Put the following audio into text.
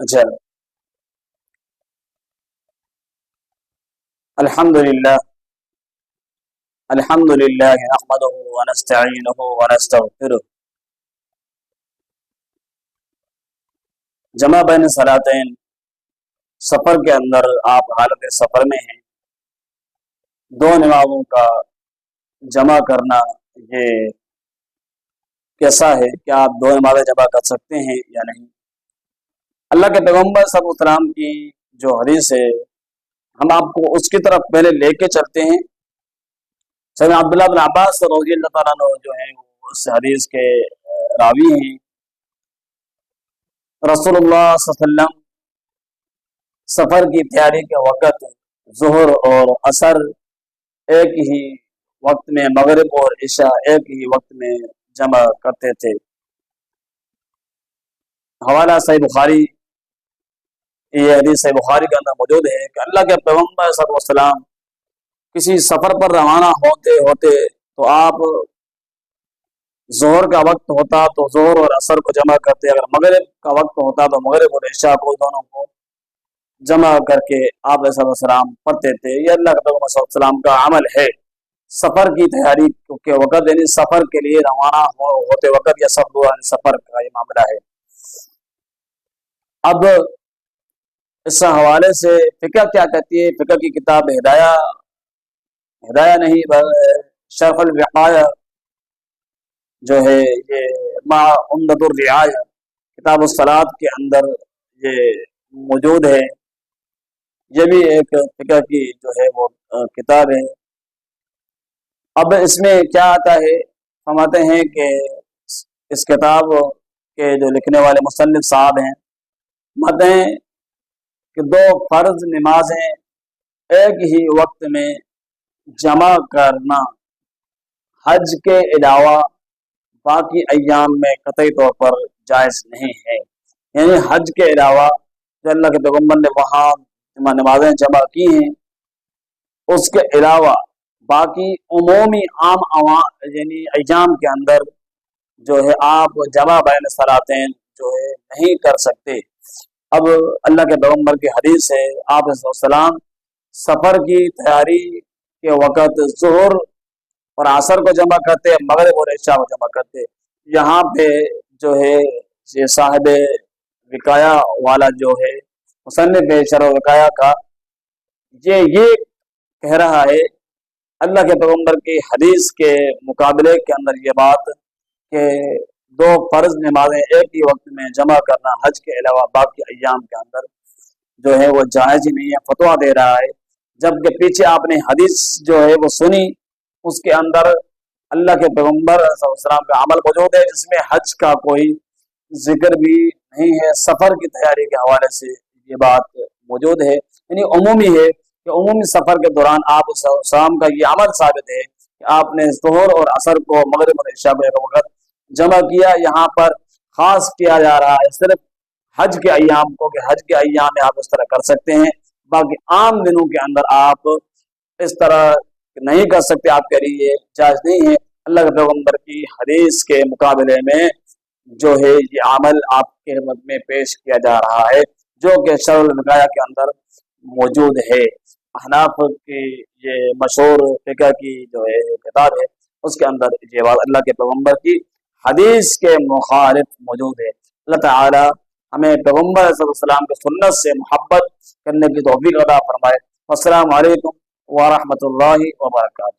اچھا، الحمدللہ الحمدللہ نحمدہ ونستعینہ ونستغفرہ جمع بین صلاتین۔ سفر کے اندر آپ حالت سفر میں ہیں، دو نمازوں کا جمع کرنا یہ کیسا ہے؟ کیا آپ دو نمازیں جمع کر سکتے ہیں یا نہیں؟ اللہ کے پیغمبر صلی اللہ علیہ وسلم کی جو حدیث ہے، ہم آپ کو اس کی طرف پہلے لے کے چلتے ہیں۔ سیدنا عبداللہ بن عباس رضی اللہ تعالیٰ عنہ جو ہیں وہ اس حدیث کے راوی ہیں۔ رسول اللہ صلی اللہ علیہ وسلم سفر کی تیاری کے وقت ظہر اور عصر ایک ہی وقت میں، مغرب اور عشاء ایک ہی وقت میں جمع کرتے تھے۔ حوالہ صحیح بخاری، یہ حدیث صحیح بخاری کے اندر موجود ہے کہ اللہ کے پیغمبر صلی اللہ علیہ وسلم کسی سفر پر روانہ ہوتے تو آپ ظہر کا وقت ہوتا تو ظہر اور عصر کو جمع کرتے، اگر مغرب کا وقت ہوتا تو مغرب اور عشاء کو دونوں کو جمع کر کے آپ صلی اللہ علیہ وسلم پڑھتے تھے۔ یہ اللہ کے پیغمبر صلی اللہ علیہ وسلم کا عمل ہے سفر کی تیاری کے وقت، یعنی سفر کے لیے روانہ ہوتے وقت یا سفر کا یہ معاملہ ہے۔ اب اس حوالے سے فقہ کیا کہتی ہے؟ فقہ کی کتاب ہدایہ نہیں، شرح الوقایہ جو ہے یہ مع عمدۃ الرعایہ کتاب الصلاۃ کے اندر یہ موجود ہے۔ یہ بھی ایک فقہ کی جو ہے وہ کتاب ہے۔ اب اس میں کیا آتا ہے؟ فرماتے ہیں کہ اس کتاب کے جو لکھنے والے مصنف صاحب ہیں، فرماتے ہیں کہ دو فرض نمازیں ایک ہی وقت میں جمع کرنا حج کے علاوہ باقی ایام میں قطعی طور پر جائز نہیں ہے۔ یعنی حج کے علاوہ جو اللہ کے پیغمبر نے وہاں نمازیں جمع کی ہیں، اس کے علاوہ باقی عمومی عام یعنی ایام کے اندر جو ہے آپ جمع بین صلاتین جو ہے نہیں کر سکتے۔ اب اللہ کے پیغمبر کی حدیث ہے، آپ صلی اللہ علیہ وسلم سفر کی تیاری کے وقت ظہر اور عصر کو جمع کرتے، مغرب اور عشاء کو جمع کرتے۔ یہاں پہ جو ہے یہ صاحب وقایہ والا جو ہے مصنف شرح وقایہ کا یہ کہہ رہا ہے اللہ کے پیغمبر کی حدیث کے مقابلے کے اندر یہ بات کہ دو فرض نمازیں ایک ہی وقت میں جمع کرنا حج کے علاوہ باقی ایام کے اندر جو ہے وہ جائز ہی نہیں ہے، فتویٰ دے رہا ہے۔ جبکہ پیچھے آپ نے حدیث جو ہے وہ سنی، اس کے اندر اللہ کے پیغمبر صلی اللہ علیہ وسلم کا عمل موجود ہے جس میں حج کا کوئی ذکر بھی نہیں ہے۔ سفر کی تیاری کے حوالے سے یہ بات موجود ہے، یعنی عمومی ہے کہ عمومی سفر کے دوران آپ صلی اللہ علیہ وسلم کا یہ عمل ثابت ہے کہ آپ نے ظہر اور عصر کو مغرب اور عشاء کے وقت جمع کیا۔ یہاں پر خاص کیا جا رہا ہے صرف حج کے ایام کو کہ حج کے ایام میں آپ اس طرح کر سکتے ہیں، باقی عام دنوں کے اندر آپ اس طرح نہیں کر سکتے، آپ کے لیے جائز نہیں ہے۔ اللہ کے پیغمبر کی حدیث کے مقابلے میں جو ہے یہ عمل آپ کے خدمت میں پیش کیا جا رہا ہے جو کہ شرح الوقایہ کے اندر موجود ہے۔ احناف کی یہ مشہور فقہ کی جو ہے کتاب ہے، اس کے اندر یہ بات اللہ کے پیغمبر کی حدیث کے مخالف موجود ہے۔ اللہ تعالی ہمیں پیغمبر صلی اللہ علیہ وسلم کی سنت سے محبت کرنے کی توفیق عطا فرمائے۔ السلام علیکم ورحمۃ اللہ وبرکاتہ۔